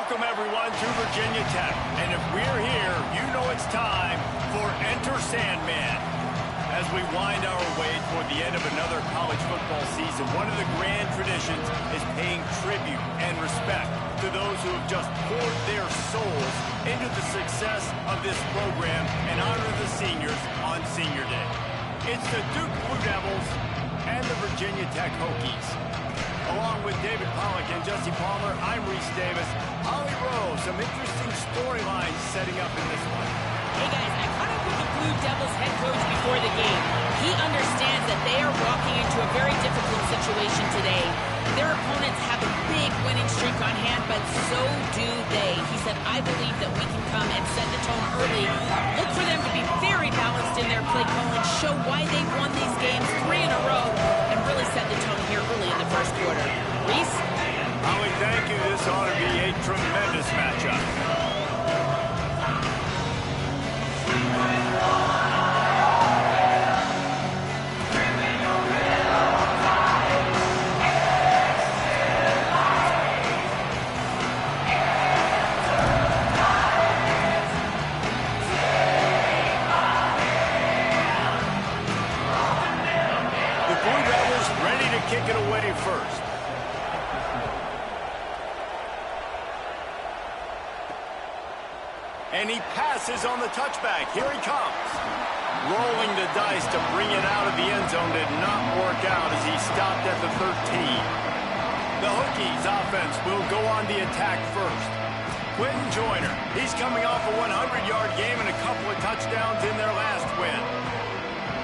Welcome, everyone, to Virginia Tech. And if we're here, you know it's time for Enter Sandman. As we wind our way toward the end of another college football season, one of the grand traditions is paying tribute and respect to those who have just poured their souls into the success of this program and honor the seniors on Senior Day. It's the Duke Blue Devils and the Virginia Tech Hokies. Along with David Pollack and Jesse Palmer, I'm Reese Davis. Holly Rose, some interesting storylines setting up in this one. Hey guys, I caught up with the Blue Devils head coach before the game. He understands that they are walking into a very difficult situation today. Their opponents have a big winning streak on hand, but so do they. He said, I believe that we can come and set the tone early. Look for them to be very balanced in their play call and show why they won these games 3 in a row and really set the tone here early in the first quarter. Reese? Holly, thank you. This ought to be a tremendous matchup. Kick it away first. And he passes on the touchback. Here he comes. Rolling the dice to bring it out of the end zone did not work out as he stopped at the 13. The Hokies offense will go on the attack first. Quentin Joyner, he's coming off a 100-yard game and a couple of touchdowns in their last win.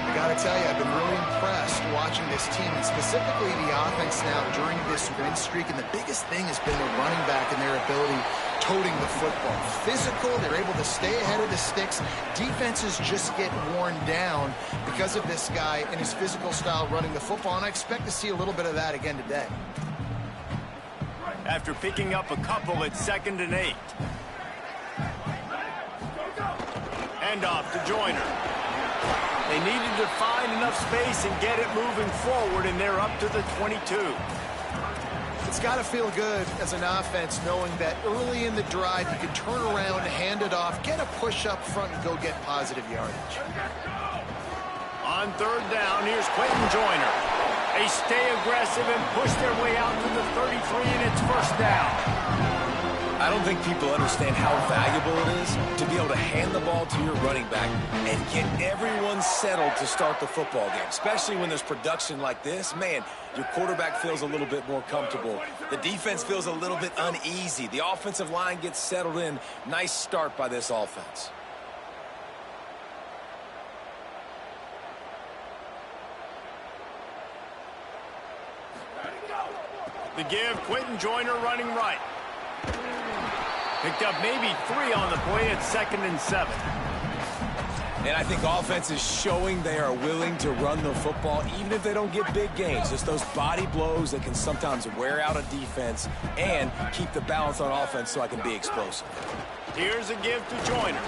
I gotta tell you, I've been really impressed watching this team, and specifically the offense now during this win streak. And the biggest thing has been the running back and their ability toting the football. Physical, they're able to stay ahead of the sticks. Defenses just get worn down because of this guy and his physical style running the football, and I expect to see a little bit of that again today. After picking up a couple at 2nd and 8. Hand off to Joyner. They needed to find enough space and get it moving forward, and they're up to the 22. It's got to feel good as an offense knowing that early in the drive you can turn around, hand it off, get a push up front, and go get positive yardage. On 3rd down, here's Quentin Joyner. They stay aggressive and push their way out to the 33, and it's 1st down. I don't think people understand how valuable it is to be able to hand the ball to your running back and get everyone settled to start the football game, especially when there's production like this. Man, your quarterback feels a little bit more comfortable. The defense feels a little bit uneasy. The offensive line gets settled in. Nice start by this offense. The give, Quentin Joyner running right. Picked up maybe 3 on the play at 2nd and 7. And I think offense is showing they are willing to run the football, even if they don't get big gains. Just those body blows that can sometimes wear out a defense and keep the balance on offense so I can be explosive. Here's a give to Joyner.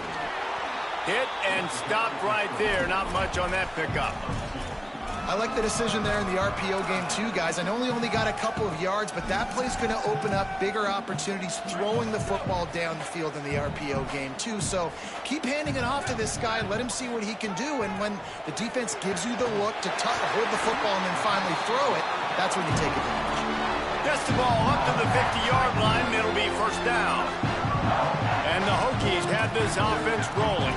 Hit and stopped right there. Not much on that pickup. I like the decision there in the RPO game too, guys. I know he only got a couple of yards, but that play's going to open up bigger opportunities throwing the football down the field in the RPO game too. So keep handing it off to this guy. Let him see what he can do. And when the defense gives you the look to hold the football and then finally throw it, that's when you take advantage. Gets the ball up to the 50-yard line, and it'll be 1st down. And the Hokies have this offense rolling.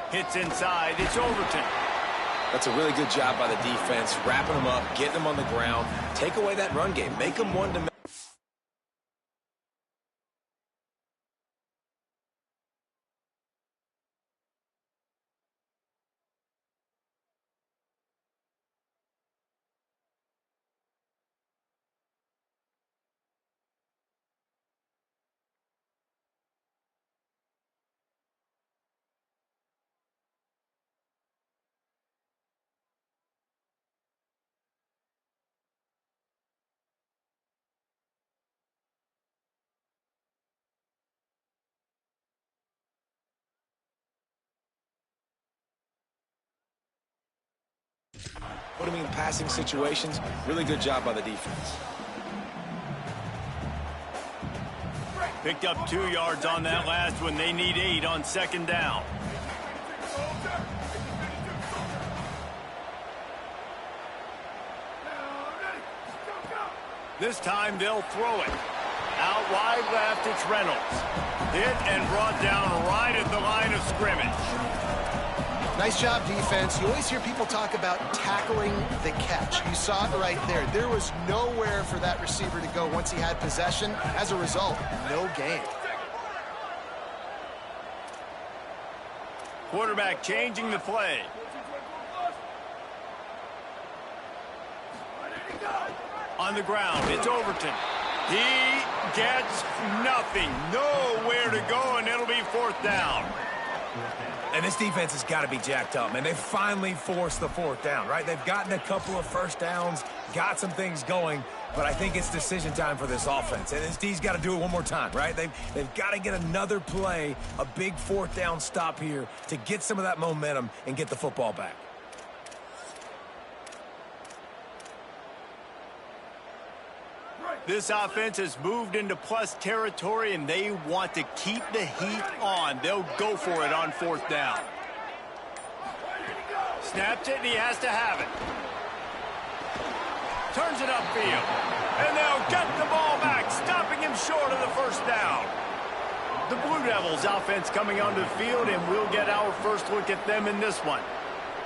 Hits inside. It's Overton. That's a really good job by the defense, wrapping them up, getting them on the ground. Take away that run game. Make them one-dimensional. Put him in passing situations. Really good job by the defense. Picked up 2 yards on that last one. They need 8 on second down. This time they'll throw it. Out wide left, it's Reynolds. Hit and brought down right at the line of scrimmage. Nice job, defense. You always hear people talk about tackling the catch. You saw it right there. There was nowhere for that receiver to go once he had possession. As a result, no gain. Quarterback changing the play. On the ground, it's Overton. He gets nothing. Nowhere to go, and it'll be 4th down. And this defense has got to be jacked up, man. They finally forced the 4th down, right? They've gotten a couple of first downs, got some things going, but I think it's decision time for this offense. And this D's got to do it one more time, right? They've got to get another play, a big 4th down stop here to get some of that momentum and get the football back. This offense has moved into plus territory, and they want to keep the heat on. They'll go for it on 4th down. Snaps it, and he has to have it. Turns it upfield. And they'll get the ball back, stopping him short of the 1st down. The Blue Devils offense coming onto the field, and we'll get our first look at them in this one.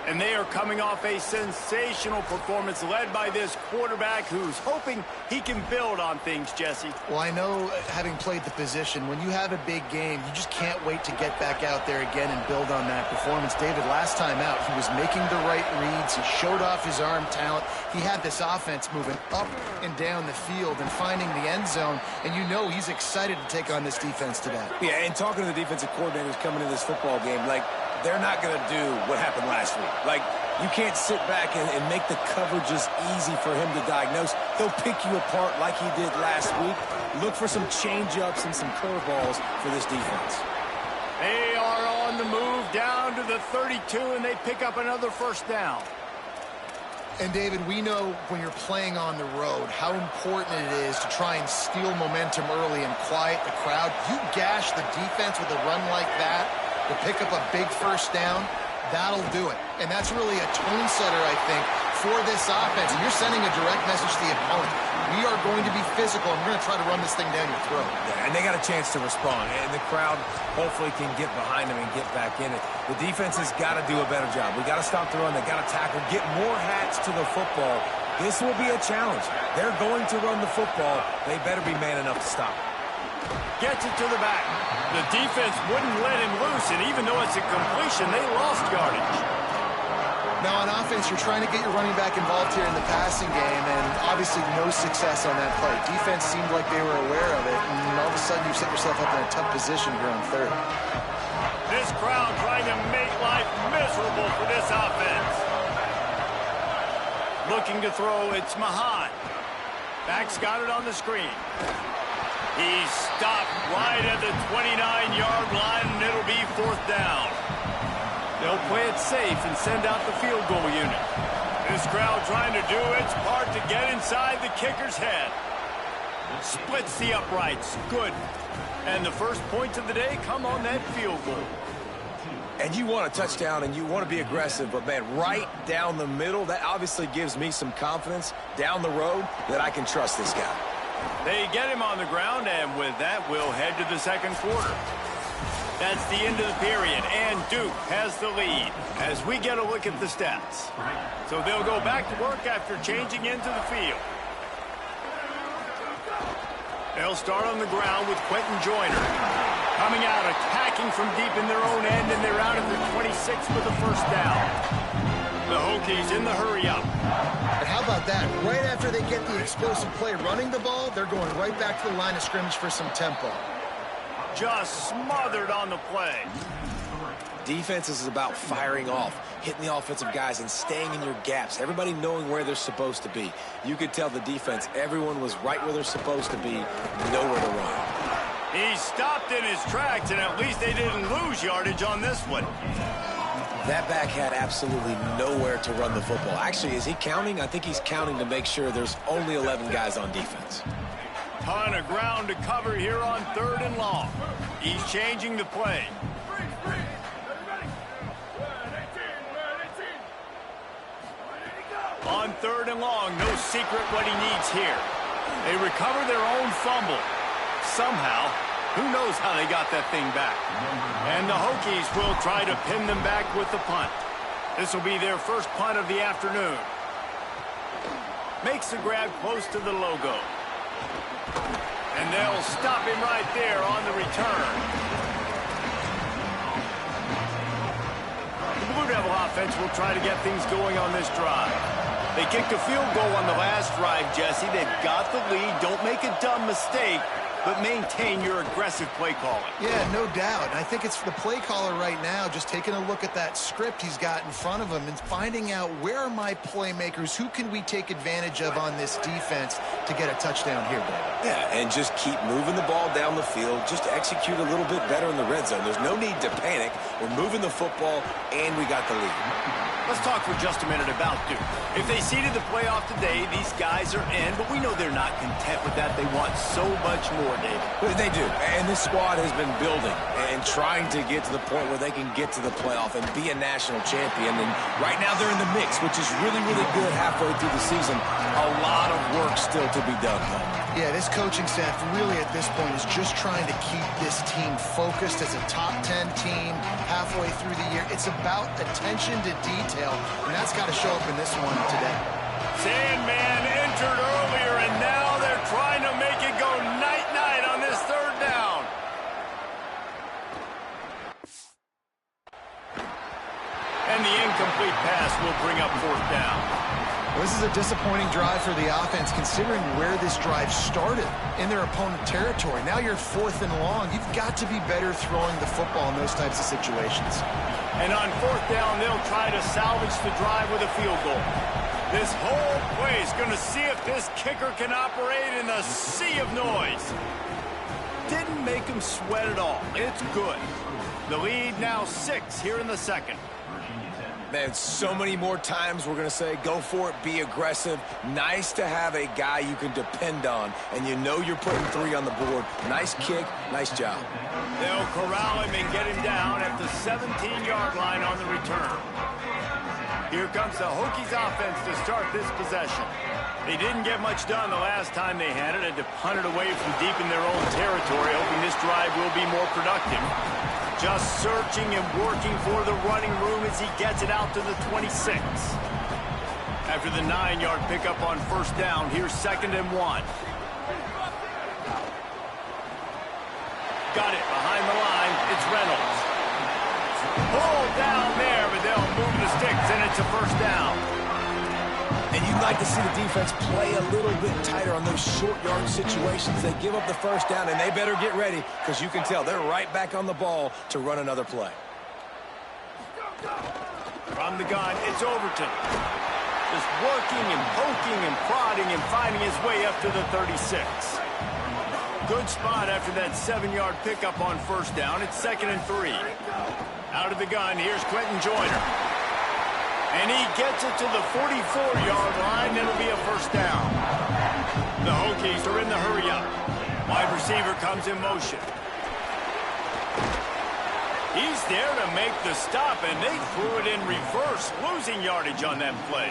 And they are coming off a sensational performance led by this quarterback who's hoping he can build on things, Jesse. Well, I know, having played the position, when you have a big game, you just can't wait to get back out there again and build on that performance. David, last time out, he was making the right reads. He showed off his arm talent. He had this offense moving up and down the field and finding the end zone. And you know he's excited to take on this defense today. Yeah, and talking to the defensive coordinators coming into this football game, like, they're not going to do what happened last week. Like, you can't sit back and make the coverages easy for him to diagnose. He'll pick you apart like he did last week. Look for some change-ups and some curveballs for this defense. They are on the move down to the 32, and they pick up another 1st down. And, David, we know when you're playing on the road how important it is to try and steal momentum early and quiet the crowd. You gash the defense with a run like that to pick up a big 1st down, that'll do it. And that's really a tone setter, I think, for this offense. And you're sending a direct message to the opponent. We are going to be physical, and we're going to try to run this thing down your throat. Yeah, and they got a chance to respond, and the crowd hopefully can get behind them and get back in it. The defense has got to do a better job. We got to stop the run. They got to tackle, get more hats to the football. This will be a challenge. They're going to run the football. They better be man enough to stop it. Gets it to the back. The defense wouldn't let him loose, and even though it's a completion, they lost yardage. Now, on offense, you're trying to get your running back involved here in the passing game, and obviously no success on that play. Defense seemed like they were aware of it, and all of a sudden you set yourself up in a tough position here on 3rd. This crowd trying to make life miserable for this offense. Looking to throw, it's Mahan. Back's got it on the screen. He's stopped right at the 29-yard line, and it'll be 4th down. They'll play it safe and send out the field goal unit. This crowd trying to do its part to get inside the kicker's head. Splits the uprights. Good. And the first points of the day come on that field goal. And you want a touchdown and you want to be aggressive, but, man, right down the middle, that obviously gives me some confidence down the road that I can trust this guy. They get him on the ground, and with that, we'll head to the 2nd quarter. That's the end of the period, and Duke has the lead as we get a look at the stats. So they'll go back to work after changing into the field. They'll start on the ground with Quentin Joyner. Coming out, attacking from deep in their own end, and they're out at the 26 with a 1st down. The Hokies in the hurry-up. And how about that? Right after they get the explosive play running the ball, they're going right back to the line of scrimmage for some tempo. Just smothered on the play. Defense is about firing off, hitting the offensive guys and staying in your gaps. Everybody knowing where they're supposed to be. You could tell the defense, everyone was right where they're supposed to be, nowhere to run. He stopped in his tracks, and at least they didn't lose yardage on this one. That back had absolutely nowhere to run the football. Actually, is he counting? I think he's counting to make sure there's only 11 guys on defense. Ton of ground to cover here on 3rd and long. He's changing the play. On 3rd and long, no secret what he needs here. They recover their own fumble. Somehow, who knows how they got that thing back. And the Hokies will try to pin them back with the punt. This will be their first punt of the afternoon. Makes the grab close to the logo. And they'll stop him right there on the return. The Blue Devil offense will try to get things going on this drive. They kicked a field goal on the last drive, Jesse. They've got the lead. Don't make a dumb mistake, but maintain your aggressive play calling. Yeah, no doubt. And I think it's the play caller right now just taking a look at that script he's got in front of him and finding out where are my playmakers, who can we take advantage of on this defense to get a touchdown here, David. Yeah, and just keep moving the ball down the field. Just execute a little bit better in the red zone. There's no need to panic. We're moving the football, and we got the lead. Let's talk for just a minute about Duke. If they seeded the playoff today, these guys are in, but we know they're not content with that. They want so much more, David. They do, and this squad has been building and trying to get to the point where they can get to the playoff and be a national champion. And right now they're in the mix, which is really, really good halfway through the season. A lot of work still to be done, though. Yeah, this coaching staff really at this point is just trying to keep this team focused as a top 10 team halfway through the year. It's about attention to detail, and that's got to show up in this one today. Sandman entered earlier, and now they're trying to make it go night-night on this 3rd down. And the incomplete pass will bring up 4th down. Well, this is a disappointing drive for the offense considering where this drive started in their opponent territory. Now you're 4th and long. You've got to be better throwing the football in those types of situations. And on 4th down, they'll try to salvage the drive with a field goal. This whole play is going to see if this kicker can operate in a sea of noise. Didn't make him sweat at all. It's good. The lead now 6 here in the 2nd. Man, so many more times we're going to say, go for it, be aggressive. Nice to have a guy you can depend on, and you know you're putting 3 on the board. Nice kick, nice job. They'll corral him and get him down at the 17-yard line on the return. Here comes the Hokies offense to start this possession. They didn't get much done the last time they had it, had to punt it away from deep in their own territory, hoping this drive will be more productive. Just searching and working for the running room as he gets it out to the 26. After the 9-yard pickup on 1st down, here's 2nd and 1. Got it behind the line. It's Reynolds. Pulled down there, but they'll move the sticks, and it's a 1st down. And you'd like to see the defense play a little bit tighter on those short yard situations. They give up the 1st down, and they better get ready because you can tell they're right back on the ball to run another play. From the gun, it's Overton. Just working and poking and prodding and finding his way up to the 36. Good spot after that 7-yard pickup on 1st down. It's 2nd and 3. Out of the gun, here's Quentin Joyner. And he gets it to the 44-yard line. It'll be a 1st down. The Hokies are in the hurry-up. Wide receiver comes in motion. He's there to make the stop, and they threw it in reverse, losing yardage on that play.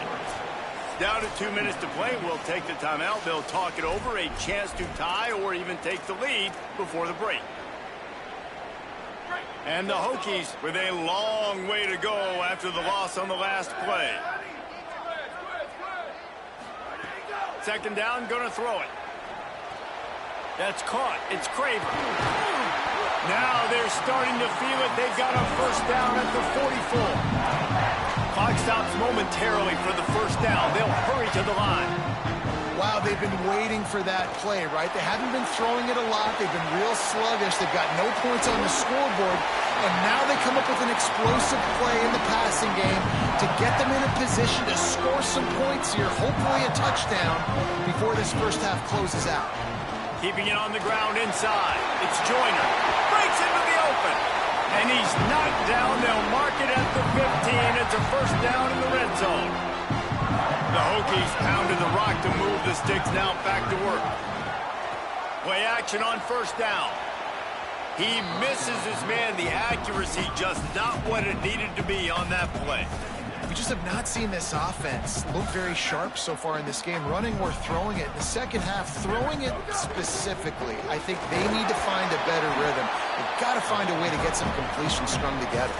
Down to 2 minutes to play. We'll take the timeout. They'll talk it over, a chance to tie or even take the lead before the break. And the Hokies with a long way to go after the loss on the last play. 2nd down, gonna throw it. That's caught. It's Craver. Now they're starting to feel it. They've got a 1st down at the 44. Clock stops momentarily for the 1st down. They'll hurry to the line. Wow, they've been waiting for that play, right? They haven't been throwing it a lot. They've been real sluggish. They've got no points on the scoreboard. And now they come up with an explosive play in the passing game to get them in a position to score some points here, hopefully a touchdown, before this 1st half closes out. Keeping it on the ground inside. It's Joyner. Breaks into the open. And he's knocked down. They'll mark it at the 15. It's a first down in the red zone. The Hokies pounded the rock to move the sticks. Now back to work. Play action on first down. He misses his man. The accuracy just not what it needed to be on that play. We just have not seen this offense look very sharp so far in this game, running or throwing it. In the second half, throwing it specifically, I think they need to find a better rhythm. They've got to find a way to get some completion strung together.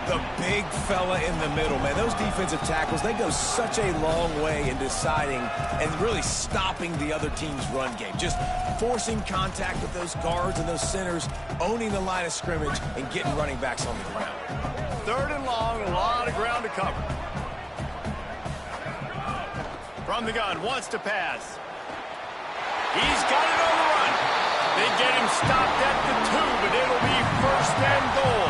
The big fella in the middle, man. Those defensive tackles, they go such a long way in deciding and really stopping the other team's run game. Just forcing contact with those guards and those centers, owning the line of scrimmage, and getting running backs on the ground. Third and long, a lot of ground to cover. From the gun, wants to pass. He's got it on the run. They get him stopped at the 2, but it'll be first and goal.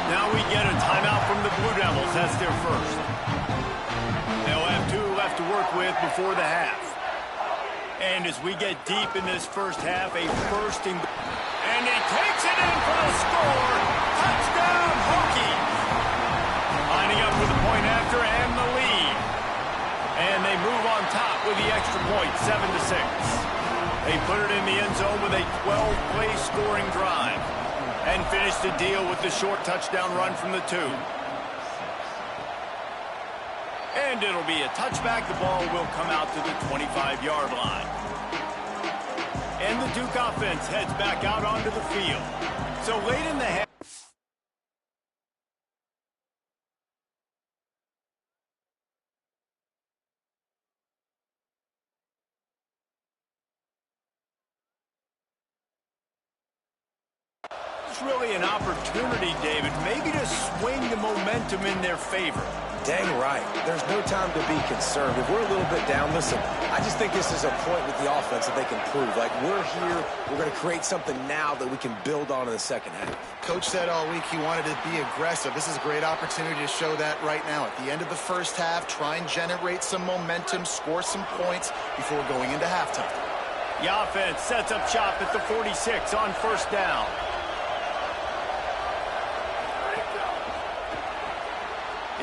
Now we get a timeout from the Blue Devils. That's their first. They'll have 2 left to work with before the half. And as we get deep in this first half, a first and goal. And he takes it in for the score. Touchdown, Hokies. Lining up for the point after and the lead. And they move on top with the extra point, 7-6. They put it in the end zone with a 12-play scoring drive. And finish the deal with the short touchdown run from the 2. And it'll be a touchback. The ball will come out to the 25-yard line. And the Duke offense heads back out onto the field. So late in the half. It's really an opportunity, David, maybe to swing the momentum in their favor. Dang right. There's no time to be concerned. If we're a little bit down, listen, I just think this is a point with the offense that they can prove. Like, we're here, we're going to create something now that we can build on in the second half. Coach said all week he wanted to be aggressive. This is a great opportunity to show that right now. At the end of the first half, try and generate some momentum, score some points before going into halftime. The offense sets up shop at the 46 on first down.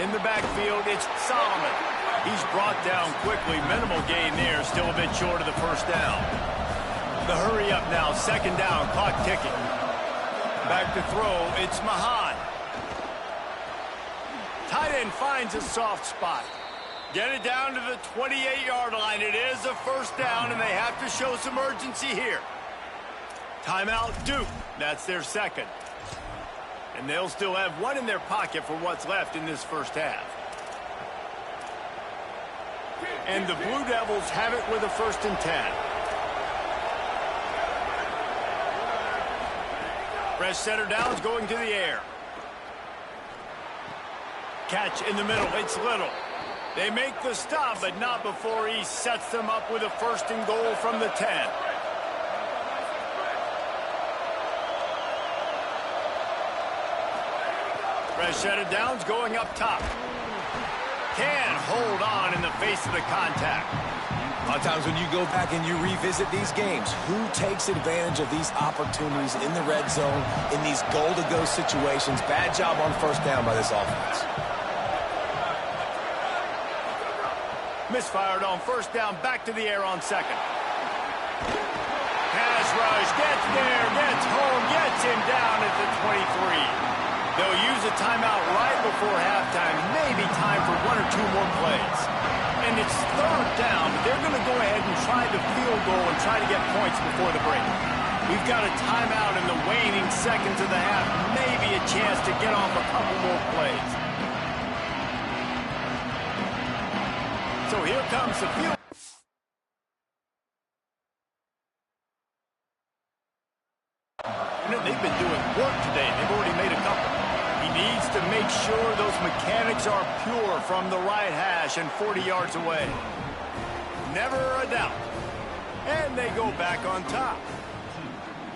In the backfield, it's Solomon. He's brought down quickly. Minimal gain there. Still a bit short of the first down. The hurry up now. Second down. Clock ticking. Back to throw. It's Mahan. Tight end finds a soft spot. Get it down to the 28-yard line. It is a first down, and they have to show some urgency here. Timeout, Duke. That's their second. And they'll still have 1 in their pocket for what's left in this first half. And the Blue Devils have it with a 1st and 10. Fresh center downs going to the air. Catch in the middle. It's Little. They make the stop, but not before he sets them up with a 1st and goal from the 10. Fresh set of downs going up top. Can't hold on in the face of the contact. A lot of times when you go back and you revisit these games, who takes advantage of these opportunities in the red zone, in these goal-to-go situations? Bad job on first down by this offense. Misfired on first down, back to the air on second. Pass rush, gets there, gets home, gets him down at the 23. They'll use a timeout right before halftime, maybe time for 1 or 2 more plays. And it's third down, but they're going to go ahead and try the field goal and try to get points before the break. We've got a timeout in the waning seconds of the half, maybe a chance to get off a couple more plays. So here comes the field. They've been doing work today. They've already made a couple. He needs to make sure those mechanics are pure from the right hash and 40 yards away. Never a doubt. And they go back on top.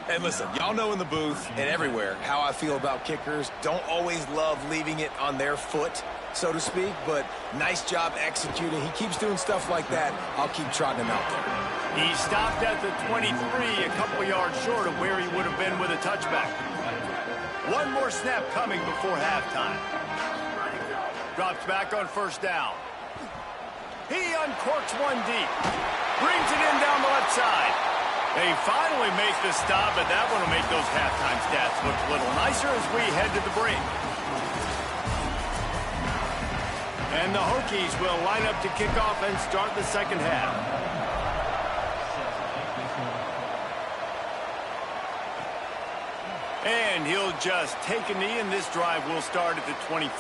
And listen, y'all know in the booth and everywhere how I feel about kickers. Don't always love leaving it on their foot, so to speak, but nice job executing. He keeps doing stuff like that. I'll keep trotting him out there. He stopped at the 23, a couple yards short of where he would have been with a touchback. One more snap coming before halftime. Drops back on first down. He uncorks one deep. Brings it in down the left side. They finally make the stop, but that one will make those halftime stats look a little nicer as we head to the break. And the Hokies will line up to kick off and start the second half. And he'll just take a knee, and this drive will start at the 25.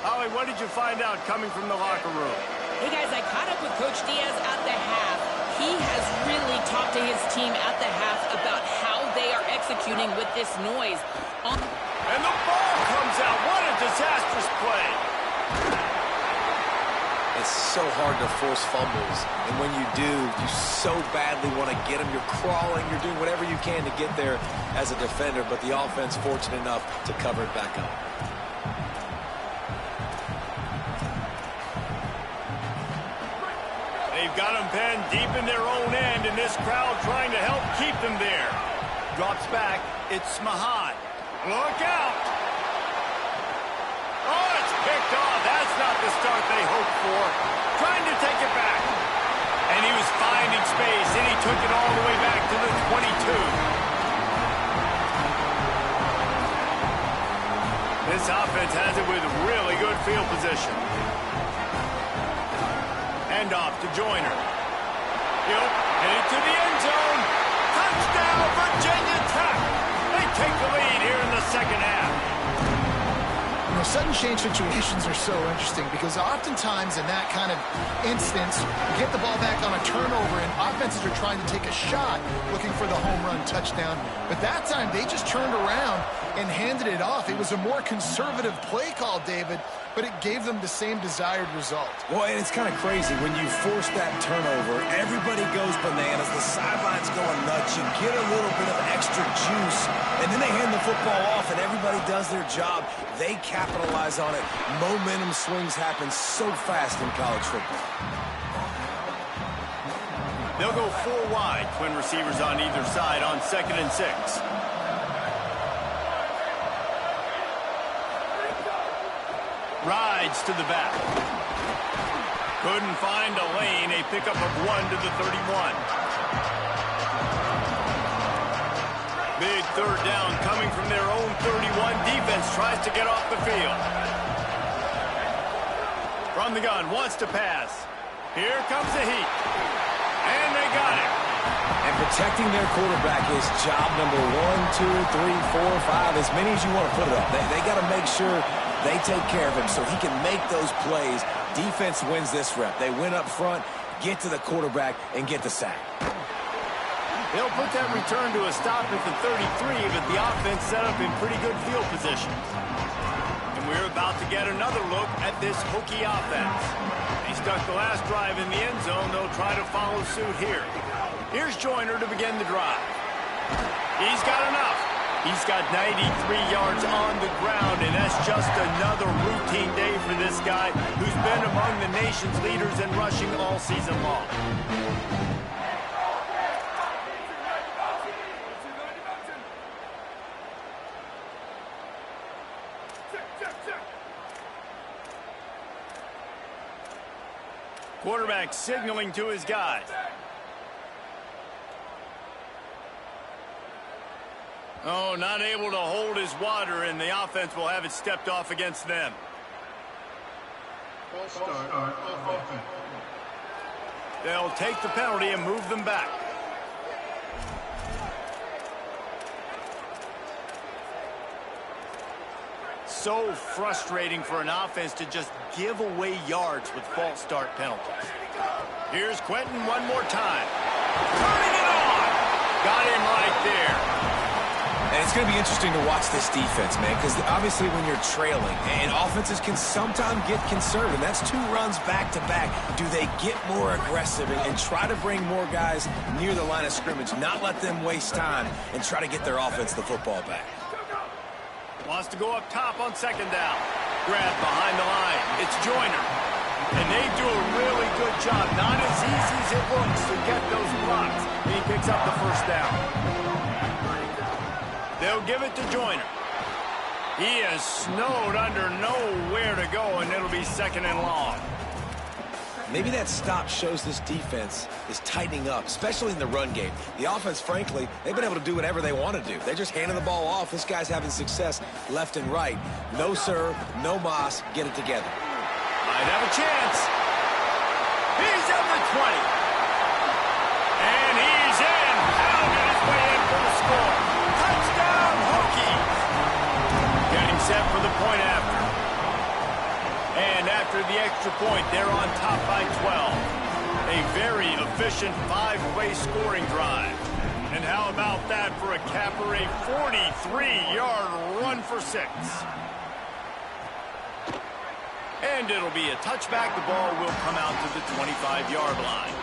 Holly, what did you find out coming from the locker room? Hey, guys, I caught up with Coach Diaz at the half. He has really talked to his team at the half about how they are executing with this noise. And the ball comes out. What a disastrous play. It's so hard to force fumbles, and when you do, you so badly want to get them. You're crawling, you're doing whatever you can to get there as a defender, but the offense fortunate enough to cover it back up. They've got them penned deep in their own end, and this crowd trying to help keep them there. Drops back. It's Mahan. Look out. Oh, it's picked off. That's not the start they hoped for. Trying to take it back. And he was finding space, and he took it all the way back to the 22. This offense has it with really good field position. Hand off to Joyner. He'll hit it to the end zone. Touchdown, Virginia Tech. They take the lead here in the second half. You know, sudden change situations are so interesting because oftentimes in that kind of instance, you get the ball back on a turnover and offenses are trying to take a shot looking for the home run touchdown. But that time they just turned around and handed it off. It was a more conservative play call, David, but it gave them the same desired result. Well, and it's kind of crazy. When you force that turnover, everybody goes bananas. The sidelines going nuts. You get a little bit of extra juice, and then they hand the football off, and everybody does their job. They capitalize on it. Momentum swings happen so fast in college football. They'll go four wide. Twin receivers on either side on 2nd and 6. Rides to the back. Couldn't find a lane. A pickup of 1 to the 31. Big third down coming from their own 31. Defense tries to get off the field. From the gun, wants to pass. Here comes the heat. And they got it. And protecting their quarterback is job number 1, 2, 3, 4, 5, as many as you want to put it up. They got to make sure they take care of him so he can make those plays. Defense wins this rep. They win up front, get to the quarterback, and get the sack. They'll put that return to a stop at the 33, but the offense set up in pretty good field position. And we're about to get another look at this Hokie offense. They stuck the last drive in the end zone. They'll try to follow suit here. Here's Joyner to begin the drive. He's got enough. He's got 93 yards on the ground, and that's just another routine day for this guy who's been among the nation's leaders in rushing all season long. Quarterback signaling to his guys. Oh, not able to hold his water, and the offense will have it stepped off against them. They'll take the penalty and move them back. So frustrating for an offense to just give away yards with false start penalties. Here's Quentin one more time. Turning it on. Got him right there. And it's going to be interesting to watch this defense, man, because obviously when you're trailing, and offenses can sometimes get conservative. That's 2 runs back-to-back. Do they get more aggressive and try to bring more guys near the line of scrimmage, not let them waste time, and try to get their offense the football back? Wants to go up top on 2nd down. Grab behind the line. It's Joyner. And they do a really good job. Not as easy as it looks to get those blocks. And he picks up the first down. They'll give it to Joyner. He is snowed under, nowhere to go, and it'll be second and long. Maybe that stop shows this defense is tightening up, especially in the run game. The offense, frankly, they've been able to do whatever they want to do. They're just handing the ball off. This guy's having success left and right. No sir, no mas, get it together. Might have a chance. He's at the 20. And he's in. Pounded his way in for the score. Touchdown, Hokie. Getting set for the point after. And after the extra point, they're on top by 12. A very efficient 5-play scoring drive. And how about that for a capper, a 43-yard run for 6. And it'll be a touchback. The ball will come out to the 25-yard line.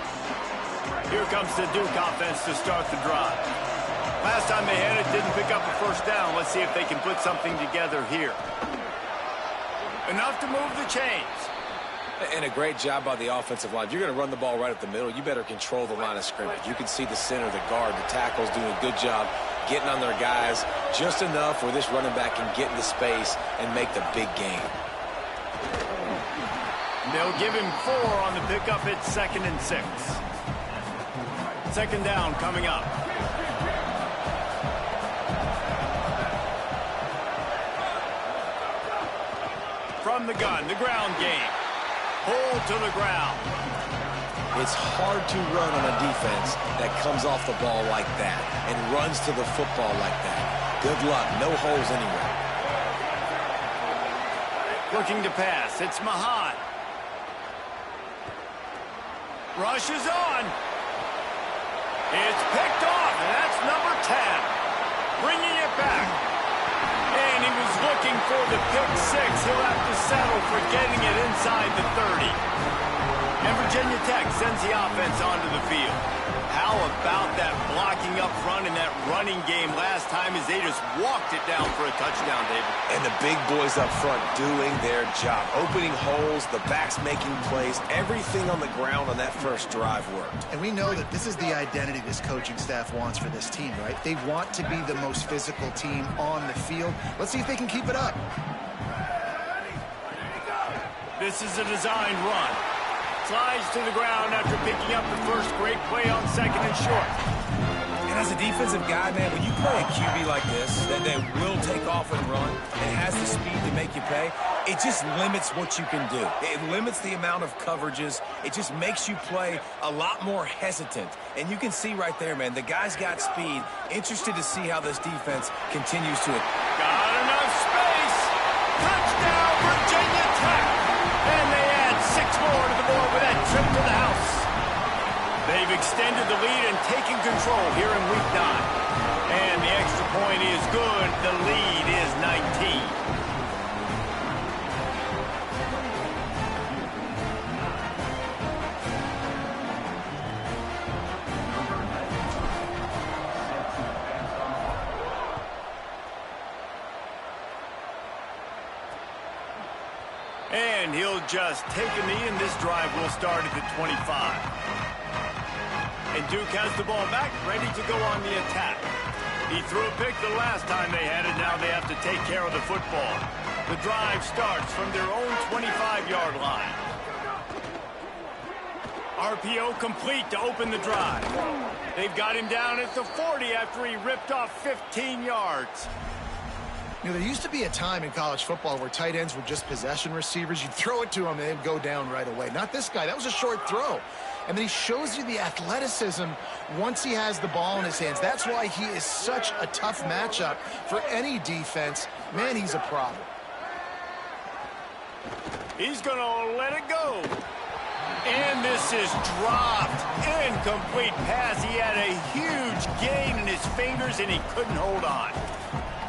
Here comes the Duke offense to start the drive. Last time they had it, didn't pick up a first down. Let's see if they can put something together here. Enough to move the chains. And a great job by the offensive line. If you're going to run the ball right up the middle, you better control the line of scrimmage. You can see the center, the guard, the tackles doing a good job getting on their guys just enough where this running back can get into space and make the big game. They'll give him 4 on the pickup. It's 2nd and 6. Second down coming up. From the gun, the ground game. Hold to the ground. It's hard to run on a defense that comes off the ball like that and runs to the football like that. Good luck. No holes anywhere. Looking to pass. It's Mahan. Rush is on. It's picked off, and that's number 10. Bringing it back. And he was looking for the pick 6. He'll have to settle for getting it inside the 30. And Virginia Tech sends the offense onto the field. How about that blocking up front in that running game last time as they just walked it down for a touchdown, David? And the big boys up front doing their job. Opening holes, the backs making plays. Everything on the ground on that first drive worked. And we know that this is the identity this coaching staff wants for this team, right? They want to be the most physical team on the field. Let's see if they can keep it up. This is a designed run. Slides to the ground after picking up the first. Great play on 2nd and short. And as a defensive guy, man, when you play a QB like this, that will take off and run and has the speed to make you pay, it just limits what you can do. It limits the amount of coverages. It just makes you play a lot more hesitant. And you can see right there, man, the guy's got speed. Interested to see how this defense continues to... Got enough space. Touchdown, Virginia Tech. And they add 6 more to the board with that trip to the house. They've extended the lead and taken control here in week 9. And the extra point is good. The lead is 19. And he'll just take a knee, and this drive will start at the 25. And Duke has the ball back, ready to go on the attack. He threw a pick the last time they had it. Now they have to take care of the football. The drive starts from their own 25-yard line. RPO complete to open the drive. They've got him down at the 40 after he ripped off 15 yards. You know, there used to be a time in college football where tight ends were just possession receivers. You'd throw it to him and they'd go down right away. Not this guy. That was a short throw. And then he shows you the athleticism once he has the ball in his hands. That's why he is such a tough matchup for any defense. Man, he's a problem. He's going to let it go. And this is dropped. Incomplete pass. He had a huge gain in his fingers, and he couldn't hold on.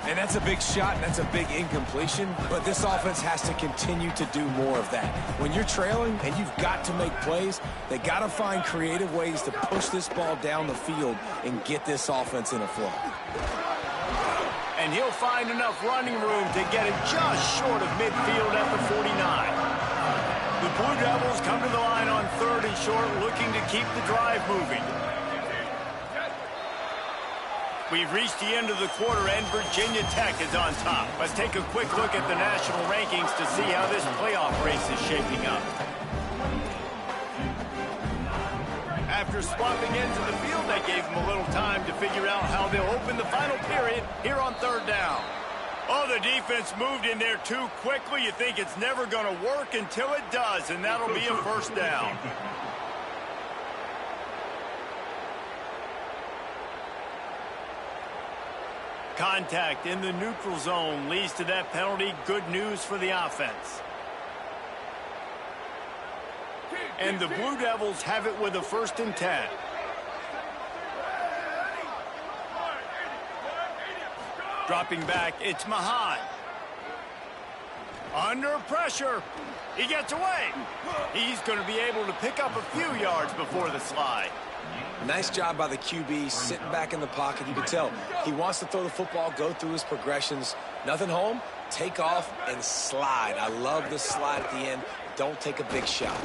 And that's a big shot, and that's a big incompletion, but this offense has to continue to do more of that. When you're trailing and you've got to make plays, they got to find creative ways to push this ball down the field and get this offense in a flow. And he'll find enough running room to get it just short of midfield at the 49. The Blue Devils come to the line on 3rd and short, looking to keep the drive moving. We've reached the end of the quarter, and Virginia Tech is on top. Let's take a quick look at the national rankings to see how this playoff race is shaping up. After swapping ends of the field, that gave them a little time to figure out how they'll open the final period here on third down. Oh, the defense moved in there too quickly. You think it's never going to work until it does, and that'll be a first down. Contact in the neutral zone leads to that penalty. Good news for the offense. And the Blue Devils have it with a 1st and 10. Dropping back, it's Mahan. Under pressure. He gets away. He's going to be able to pick up a few yards before the slide. Nice job by the QB, sitting back in the pocket. You can tell he wants to throw the football, go through his progressions. Nothing home, take off, and slide. I love the slide at the end. Don't take a big shot.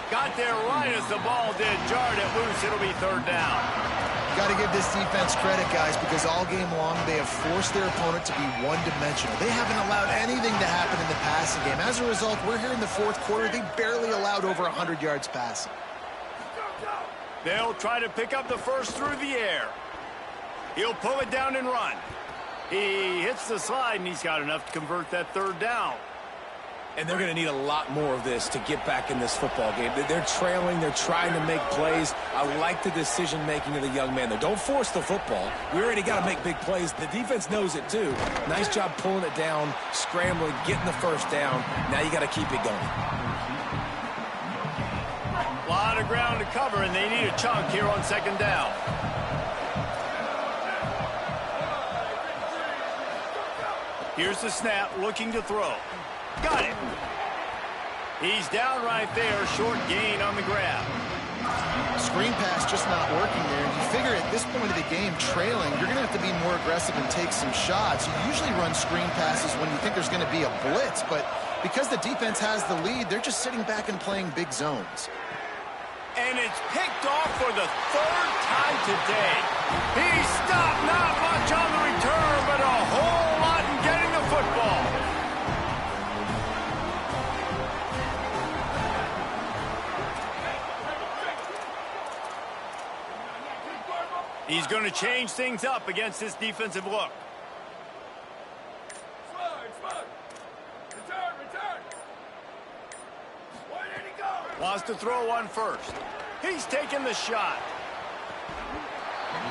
Got there right as the ball did. Jarred it loose. It'll be third down. Got to give this defense credit, guys, because all game long they have forced their opponent to be one-dimensional. They haven't allowed anything to happen in the passing game. As a result, we're here in the fourth quarter. They barely allowed over 100 yards passing. They'll try to pick up the first through the air. He'll pull it down and run. He hits the slide, and he's got enough to convert that third down. And they're going to need a lot more of this to get back in this football game. They're trailing. They're trying to make plays. I like the decision-making of the young man, though. Don't force the football. We already got to make big plays. The defense knows it, too. Nice job pulling it down, scrambling, getting the first down. Now you got to keep it going. A lot of ground to cover, and they need a chunk here on second down. Here's the snap, looking to throw. Got it. He's down right there, short gain on the grab. Screen pass just not working there. You figure at this point of the game, trailing, you're going to have to be more aggressive and take some shots. You usually run screen passes when you think there's going to be a blitz, but because the defense has the lead, they're just sitting back and playing big zones. And it's picked off for the third time today. He stopped, not much on the return, but a whole lot in getting the football. He's going to change things up against this defensive look. Wants to throw one first. He's taking the shot.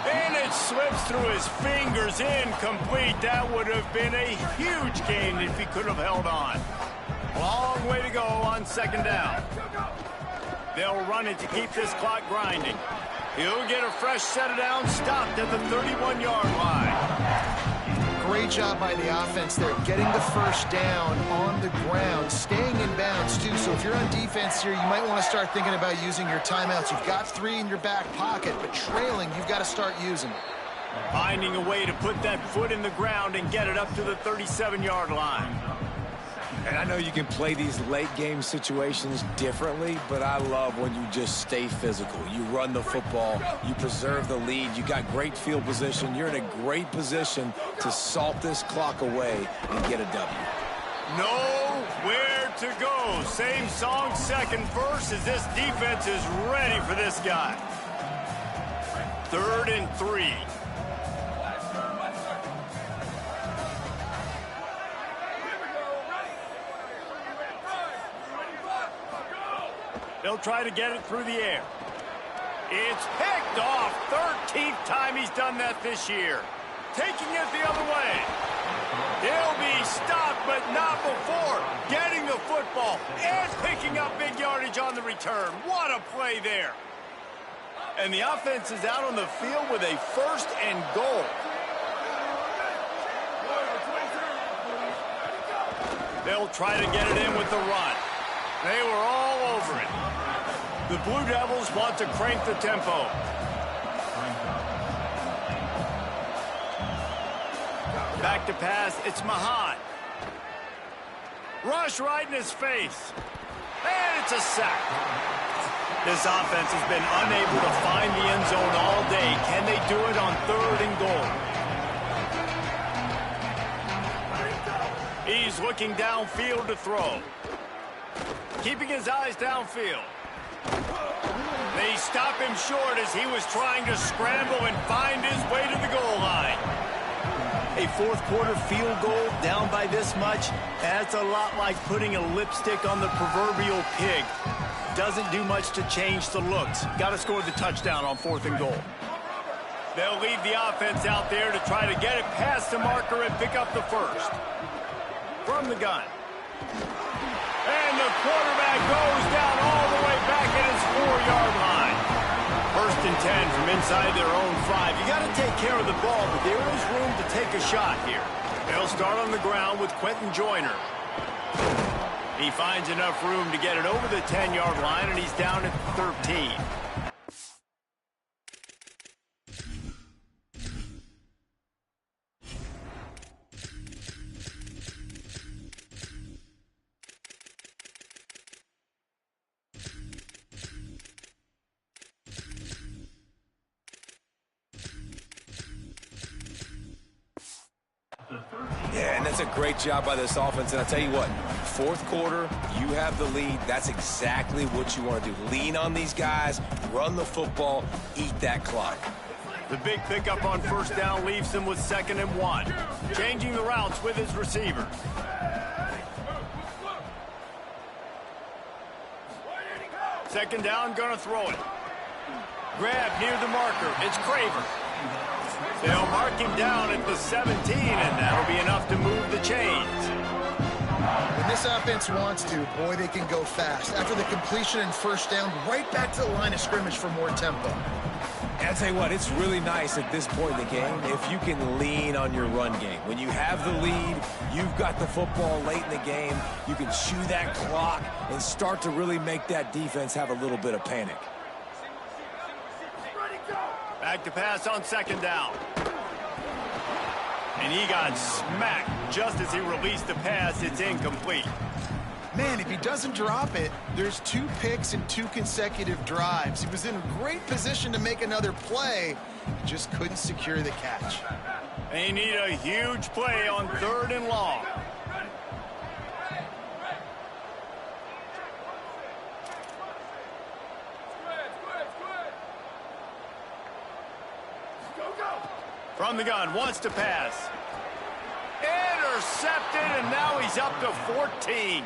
And it slips through his fingers, incomplete. That would have been a huge gain if he could have held on. Long way to go on second down. They'll run it to keep this clock grinding. He'll get a fresh set of downs, stopped at the 31-yard line. Great job by the offense there, getting the first down on the ground, staying in bounds, too. So if you're on defense here, you might want to start thinking about using your timeouts. You've got 3 in your back pocket, but trailing, you've got to start using it. Finding a way to put that foot in the ground and get it up to the 37-yard line. And I know you can play these late-game situations differently, but I love when you just stay physical. You run the football, you preserve the lead, you got great field position, you're in a great position to salt this clock away and get a W. Nowhere to go. Same song, second verse, as this defense is ready for this guy. 3rd and 3. They'll try to get it through the air. It's picked off. 13th time he's done that this year. Taking it the other way. He'll be stopped, but not before getting the football and picking up big yardage on the return. What a play there. And the offense is out on the field with a 1st and goal. They'll try to get it in with the run. They were all over it. The Blue Devils want to crank the tempo. Back to pass, it's Mahan. Rush right in his face. And it's a sack. This offense has been unable to find the end zone all day. Can they do it on 3rd and goal? He's looking downfield to throw. Keeping his eyes downfield. They stop him short as he was trying to scramble and find his way to the goal line. A 4th quarter field goal down by this much, that's a lot like putting a lipstick on the proverbial pig. Doesn't do much to change the looks. Got to score the touchdown on 4th and goal. They'll leave the offense out there to try to get it past the marker and pick up the first. From the gun. And the quarterback goes down all the way back at his 4-yard line. 1st and 10 from inside their own 5. You got to take care of the ball, but there is room to take a shot here. They'll start on the ground with Quentin Joyner. He finds enough room to get it over the 10-yard line, and he's down at 13. Yeah, and that's a great job by this offense. And I'll tell you what, 4th quarter, you have the lead. That's exactly what you want to do. Lean on these guys, run the football, eat that clock. The big pickup on 1st down leaves him with 2nd and 1. Changing the routes with his receivers. Second down, gonna throw it. Grab near the marker. It's Craver. They'll mark him down at the 17, and that'll be enough to move the chains. When this offense wants to, boy, they can go fast. After the completion and 1st down, right back to the line of scrimmage for more tempo. And I'll tell you what, it's really nice at this point in the game if you can lean on your run game. When you have the lead, you've got the football late in the game, you can chew that clock and start to really make that defense have a little bit of panic. Back to pass on 2nd down. And he got smacked just as he released the pass. It's incomplete. Man, if he doesn't drop it, there's 2 picks and 2 consecutive drives. He was in great position to make another play. He just couldn't secure the catch. They need a huge play on 3rd and long. From the gun, wants to pass. Intercepted, and now he's up to 14.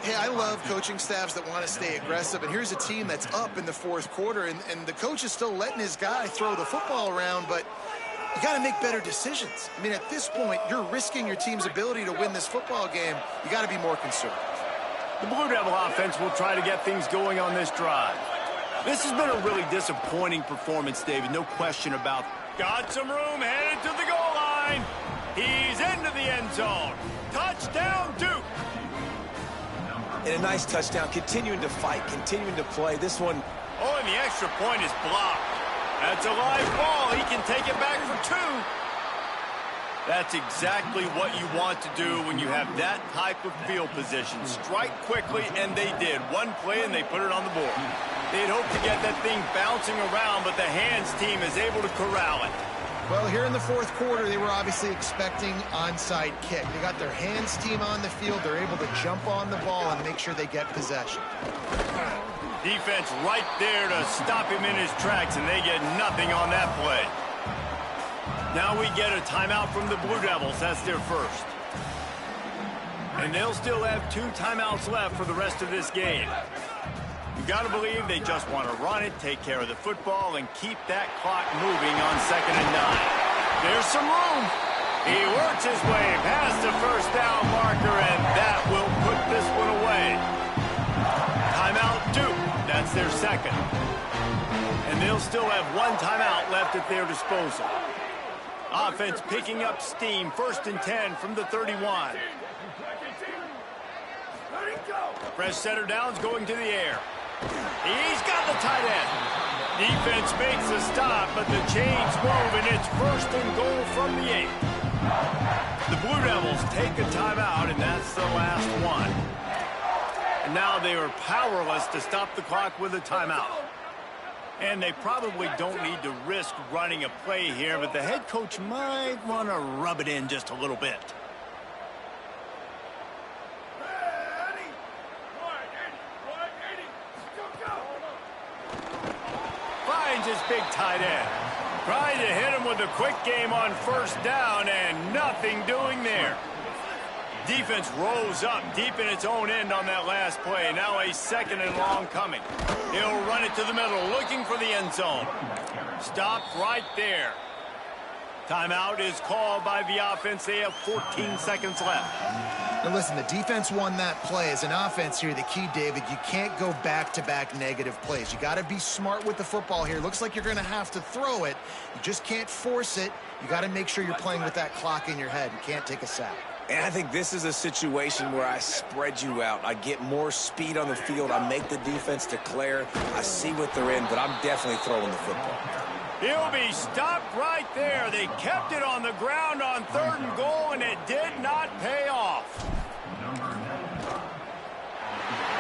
Hey, I love coaching staffs that want to stay aggressive, and here's a team that's up in the 4th quarter, and the coach is still letting his guy throw the football around, but you got to make better decisions. I mean, at this point, you're risking your team's ability to win this football game. You got to be more conservative. The Blue Devil offense will try to get things going on this drive. This has been a really disappointing performance, David, no question about it. Got some room, headed to the goal line. He's into the end zone. Touchdown, Duke. And a nice touchdown, continuing to fight, continuing to play. This one. Oh, and the extra point is blocked. That's a live ball. He can take it back for 2. That's exactly what you want to do when you have that type of field position. Strike quickly, and they did. One play, and they put it on the board. They'd hoped to get that thing bouncing around, but the hands team is able to corral it. Well, here in the 4th quarter, they were obviously expecting onside kick. They got their hands team on the field. They're able to jump on the ball and make sure they get possession. Defense right there to stop him in his tracks, and they get nothing on that play. Now we get a timeout from the Blue Devils. That's their first. And they'll still have 2 timeouts left for the rest of this game. You got to believe they just want to run it, take care of the football, and keep that clock moving on 2nd and 9. There's some room. He works his way past the 1st down marker, and that will put this one away. Timeout Duke. That's their 2nd. And they'll still have 1 timeout left at their disposal. Offense picking up steam. 1st and 10 from the 31. Fresh setter downs going to the air. He's got the tight end. Defense makes a stop, but the chains move, and it's 1st and goal from the 8. The Blue Devils take a timeout, and that's the last one. And now they are powerless to stop the clock with a timeout. And they probably don't need to risk running a play here, but the head coach might want to rub it in just a little bit. Finds his big tight end. Trying to hit him with a quick game on first down, and nothing doing there. Defense rolls up deep in its own end on that last play. Now a 2nd and long coming. He'll run it to the middle, looking for the end zone. Stopped right there. Timeout is called by the offense. They have 14 seconds left. Now listen, the defense won that play. As an offense here, the key, David, you can't go back-to-back negative plays. You got to be smart with the football here. Looks like you're going to have to throw it. You just can't force it. You got to make sure you're playing with that clock in your head. You can't take a sack. And I think this is a situation where I spread you out. I get more speed on the field. I make the defense declare. I see what they're in, but I'm definitely throwing the football. He'll be stopped right there. They kept it on the ground on 3rd and goal, and it did not pay off.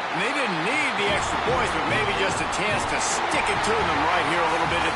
And they didn't need the extra points, but maybe just a chance to stick it to them right here a little bit at